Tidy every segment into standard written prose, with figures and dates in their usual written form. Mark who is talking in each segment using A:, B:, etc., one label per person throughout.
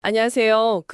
A: 안녕하세요.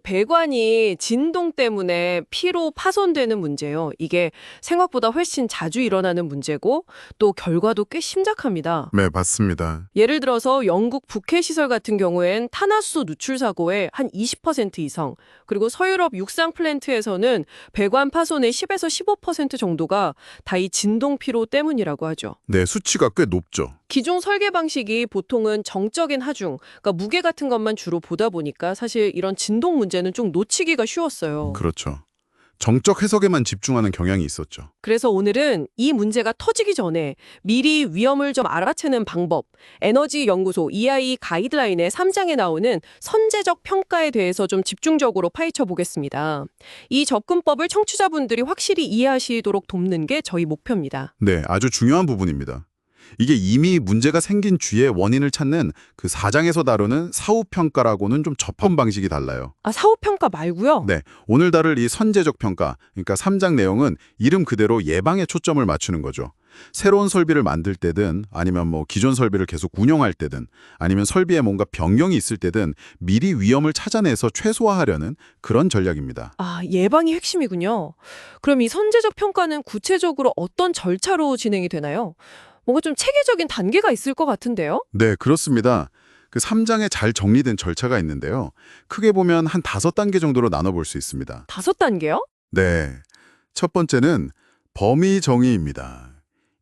A: 배관이 진동 때문에 피로 파손되는 문제요. 이게 생각보다 훨씬 자주 일어나는 문제고 또 결과도 꽤 심각합니다.
B: 네, 맞습니다.
A: 예를 들어서 영국 북해 시설 같은 경우엔 탄화수소 누출 사고의 한 20% 이상, 그리고 서유럽 육상 플랜트에서는 배관 파손의 10에서 15% 정도가 다 이 진동 피로 때문이라고 하죠.
B: 네, 수치가 꽤 높죠.
A: 기존 설계 방식이 보통은 정적인 하중, 그러니까 무게 같은 것만 주로 보다 보니까 사실 이런 진동 문제는 좀 놓치기가 쉬웠어요.
B: 그렇죠. 정적 해석에만 집중하는 경향이 있었죠.
A: 그래서 오늘은 이 문제가 터지기 전에 미리 위험을 좀 알아채는 방법, 에너지 연구소 EIE 가이드라인의 3장에 나오는 선제적 평가에 대해서 좀 집중적으로 파헤쳐 보겠습니다. 이 접근법을 청취자분들이 확실히 이해하시도록 돕는 게 저희 목표입니다.
B: 네, 아주 중요한 부분입니다. 이게 이미 문제가 생긴 뒤에 원인을 찾는 그 4장에서 다루는 사후평가라고는 좀 접근 방식이 달라요.
A: 아, 사후평가 말고요?
B: 네, 오늘 다룰 이 선제적 평가, 그러니까 3장 내용은 이름 그대로 예방에 초점을 맞추는 거죠. 새로운 설비를 만들 때든 아니면 기존 설비를 계속 운영할 때든 아니면 설비에 뭔가 변경이 있을 때든 미리 위험을 찾아내서 최소화하려는 그런 전략입니다.
A: 아, 예방이 핵심이군요. 그럼 이 선제적 평가는 구체적으로 어떤 절차로 진행이 되나요? 뭔가 좀 체계적인 단계가 있을 것 같은데요?
B: 네, 그렇습니다. 그 3장에 잘 정리된 절차가 있는데요. 크게 보면 한 5단계 정도로 나눠볼 수 있습니다.
A: 5단계요?
B: 네. 첫 번째는 범위 정의입니다.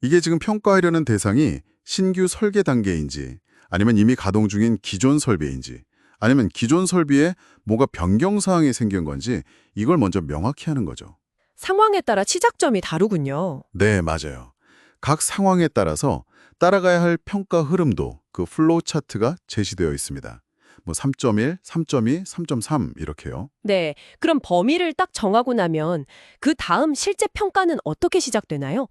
B: 이게 지금 평가하려는 대상이 신규 설계 단계인지 아니면 이미 가동 중인 기존 설비인지 아니면 기존 설비에 뭐가 변경 사항이 생긴 건지 이걸 먼저 명확히 하는 거죠.
A: 상황에 따라 시작점이 다르군요.
B: 네, 맞아요. 각 상황에 따라서 따라가야 할 평가 흐름도 그 플로우 차트가 제시되어 있습니다. 3.1, 3.2, 3.3 이렇게요.
A: 네, 그럼 범위를 딱 정하고 나면 그 다음 실제 평가는 어떻게 시작되나요?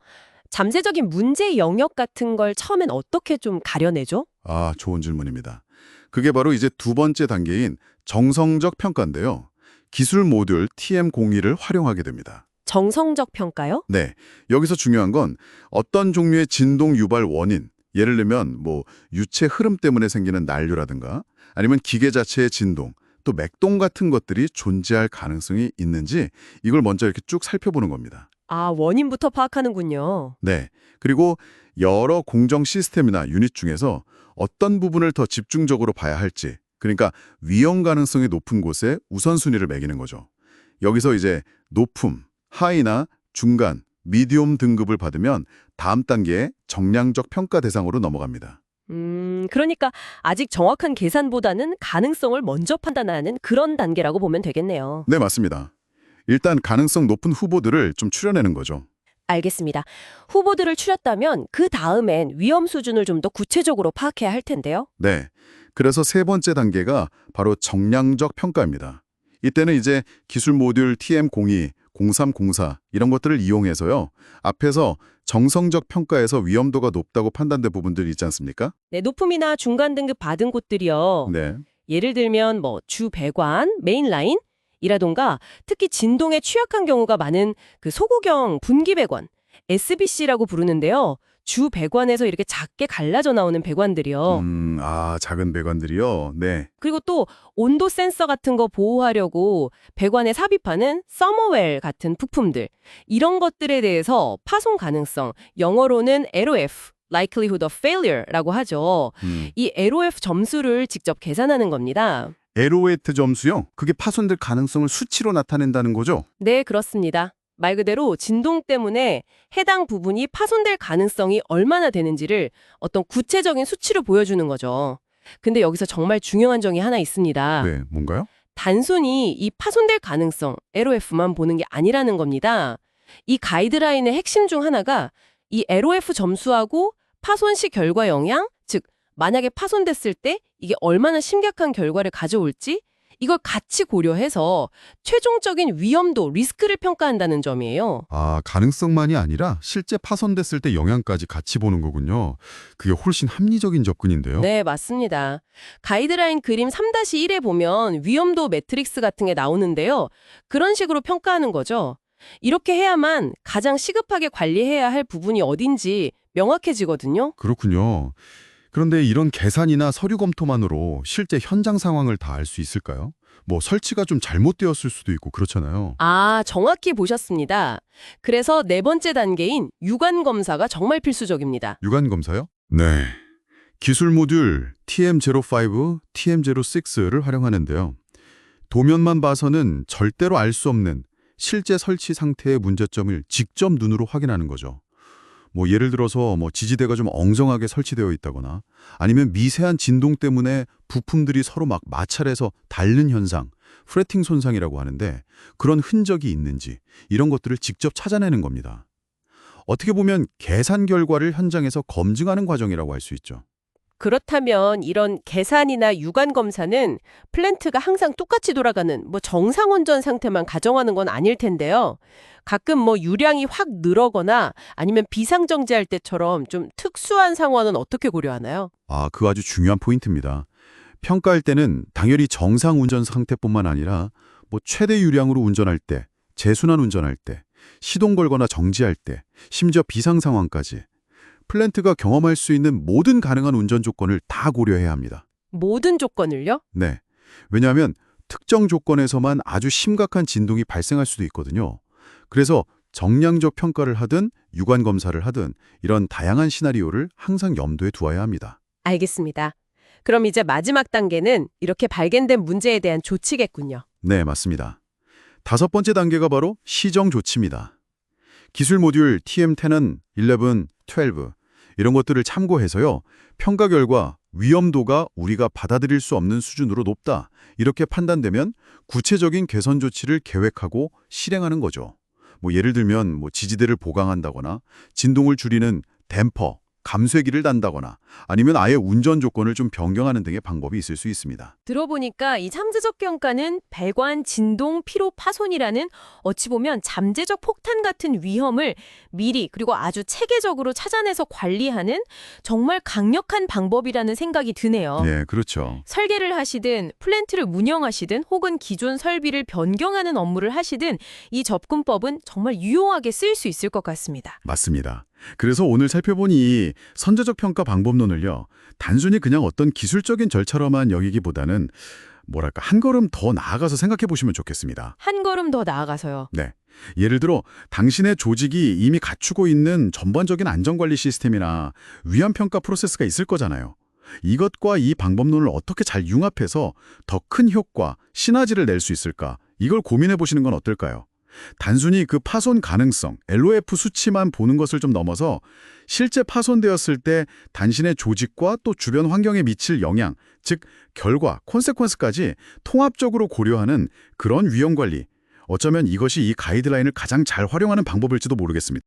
A: 잠재적인 문제 영역 같은 걸 처음엔 어떻게 좀 가려내죠?
B: 아, 좋은 질문입니다. 그게 바로 이제 두 번째 단계인 정성적 평가인데요. 기술 모듈 TM02를 활용하게 됩니다.
A: 정성적 평가요?
B: 네, 여기서 중요한 건 어떤 종류의 진동 유발 원인, 예를 들면 유체 흐름 때문에 생기는 난류라든가 아니면 기계 자체의 진동, 또 맥동 같은 것들이 존재할 가능성이 있는지 이걸 먼저 이렇게 쭉 살펴보는 겁니다.
A: 아, 원인부터 파악하는군요.
B: 네, 그리고 여러 공정 시스템이나 유닛 중에서 어떤 부분을 더 집중적으로 봐야 할지, 그러니까 위험 가능성이 높은 곳에 우선순위를 매기는 거죠. 여기서 이제 높음, 하이나 중간, 미디움 등급을 받으면 다음 단계에 정량적 평가 대상으로 넘어갑니다.
A: 그러니까 아직 정확한 계산보다는 가능성을 먼저 판단하는 그런 단계라고 보면 되겠네요.
B: 네, 맞습니다. 일단 가능성 높은 후보들을 좀 추려내는 거죠.
A: 알겠습니다. 후보들을 추렸다면 그 다음엔 위험 수준을 좀 더 구체적으로 파악해야 할 텐데요.
B: 네, 그래서 세 번째 단계가 바로 정량적 평가입니다. 이때는 이제 기술 모듈 TM02, 0304 이런 것들을 이용해서요. 앞에서 정성적 평가에서 위험도가 높다고 판단된 부분들이 있지 않습니까?
A: 네, 높음이나 중간 등급 받은 곳들이요.
B: 네.
A: 예를 들면 주 배관, 메인 라인 이라던가 특히 진동에 취약한 경우가 많은 그 소구경 분기 배관, SBC라고 부르는데요. 주 배관에서 이렇게 작게 갈라져 나오는 배관들이요.
B: 작은 배관들이요. 네.
A: 그리고 또 온도 센서 같은 거 보호하려고 배관에 삽입하는 서머웰 같은 부품들. 이런 것들에 대해서 파손 가능성, 영어로는 LOF, likelihood of failure라고 하죠. 이 LOF 점수를 직접 계산하는 겁니다.
B: 에로웨트 점수요? 그게 파손될 가능성을 수치로 나타낸다는 거죠?
A: 네, 그렇습니다. 말 그대로 진동 때문에 해당 부분이 파손될 가능성이 얼마나 되는지를 어떤 구체적인 수치로 보여주는 거죠. 근데 여기서 정말 중요한 점이 하나 있습니다.
B: 네, 뭔가요?
A: 단순히 이 파손될 가능성, LOF만 보는 게 아니라는 겁니다. 이 가이드라인의 핵심 중 하나가 이 LOF 점수하고 파손 시 결과 영향, 즉 만약에 파손됐을 때 이게 얼마나 심각한 결과를 가져올지 이걸 같이 고려해서 최종적인 위험도, 리스크를 평가한다는 점이에요.
B: 아, 가능성만이 아니라 실제 파손됐을 때 영향까지 같이 보는 거군요. 그게 훨씬 합리적인 접근인데요.
A: 네, 맞습니다. 가이드라인 그림 3-1에 보면 위험도 매트릭스 같은 게 나오는데요. 그런 식으로 평가하는 거죠. 이렇게 해야만 가장 시급하게 관리해야 할 부분이 어딘지 명확해지거든요.
B: 그렇군요.
C: 그런데 이런 계산이나 서류 검토만으로 실제 현장 상황을 다 알 수 있을까요? 뭐 설치가 좀 잘못되었을 수도 있고 그렇잖아요.
A: 아, 정확히 보셨습니다. 그래서 네 번째 단계인 유관 검사가 정말 필수적입니다.
C: 유관 검사요?
B: 네. 기술 모듈 TM05, TM06를 활용하는데요. 도면만 봐서는 절대로 알 수 없는 실제 설치 상태의 문제점을 직접 눈으로 확인하는 거죠. 뭐 예를 들어서 지지대가 좀 엉성하게 설치되어 있다거나 아니면 미세한 진동 때문에 부품들이 서로 막 마찰해서 닳는 현상, 프레팅 손상이라고 하는데 그런 흔적이 있는지 이런 것들을 직접 찾아내는 겁니다. 어떻게 보면 계산 결과를 현장에서 검증하는 과정이라고 할 수 있죠.
A: 그렇다면 이런 계산이나 유관 검사는 플랜트가 항상 똑같이 돌아가는 정상 운전 상태만 가정하는 건 아닐 텐데요. 가끔 유량이 확 늘어거나 아니면 비상정지할 때처럼 좀 특수한 상황은 어떻게 고려하나요?
B: 아, 그 아주 중요한 포인트입니다. 평가할 때는 당연히 정상 운전 상태뿐만 아니라 최대 유량으로 운전할 때, 제순환 운전할 때, 시동 걸거나 정지할 때, 심지어 비상 상황까지 플랜트가 경험할 수 있는 모든 가능한 운전 조건을 다 고려해야 합니다.
A: 모든 조건을요?
B: 네. 왜냐하면 특정 조건에서만 아주 심각한 진동이 발생할 수도 있거든요. 그래서 정량적 평가를 하든 유관 검사를 하든 이런 다양한 시나리오를 항상 염두에 두어야 합니다.
A: 알겠습니다. 그럼 이제 마지막 단계는 이렇게 발견된 문제에 대한 조치겠군요.
B: 네, 맞습니다. 다섯 번째 단계가 바로 시정 조치입니다. 기술 모듈 TM10은 11, 12 이런 것들을 참고해서요. 평가 결과 위험도가 우리가 받아들일 수 없는 수준으로 높다. 이렇게 판단되면 구체적인 개선 조치를 계획하고 실행하는 거죠. 예를 들면 지지대를 보강한다거나 진동을 줄이는 댐퍼, 감쇄기를 단다거나 아니면 아예 운전 조건을 좀 변경하는 등의 방법이 있을 수 있습니다.
A: 들어보니까 이 잠재적 평가는 배관, 진동, 피로 파손이라는 어찌 보면 잠재적 폭탄 같은 위험을 미리 그리고 아주 체계적으로 찾아내서 관리하는 정말 강력한 방법이라는 생각이 드네요.
B: 네, 그렇죠.
A: 설계를 하시든 플랜트를 운영하시든 혹은 기존 설비를 변경하는 업무를 하시든 이 접근법은 정말 유용하게 쓰일 수 있을 것 같습니다.
B: 맞습니다. 그래서 오늘 살펴보니 선제적 평가 방법론을요. 단순히 그냥 어떤 기술적인 절차로만 여기기보다는 한 걸음 더 나아가서 생각해 보시면 좋겠습니다.
A: 한 걸음 더 나아가서요.
B: 네. 예를 들어 당신의 조직이 이미 갖추고 있는 전반적인 안전관리 시스템이나 위험평가 프로세스가 있을 거잖아요. 이것과 이 방법론을 어떻게 잘 융합해서 더 큰 효과, 시너지를 낼 수 있을까? 이걸 고민해 보시는 건 어떨까요? 단순히 그 파손 가능성, LOF 수치만 보는 것을 좀 넘어서 실제 파손되었을 때 당신의 조직과 또 주변 환경에 미칠 영향, 즉 결과, 콘세퀀스까지 통합적으로 고려하는 그런 위험관리, 어쩌면 이것이 이 가이드라인을 가장 잘 활용하는 방법일지도 모르겠습니다.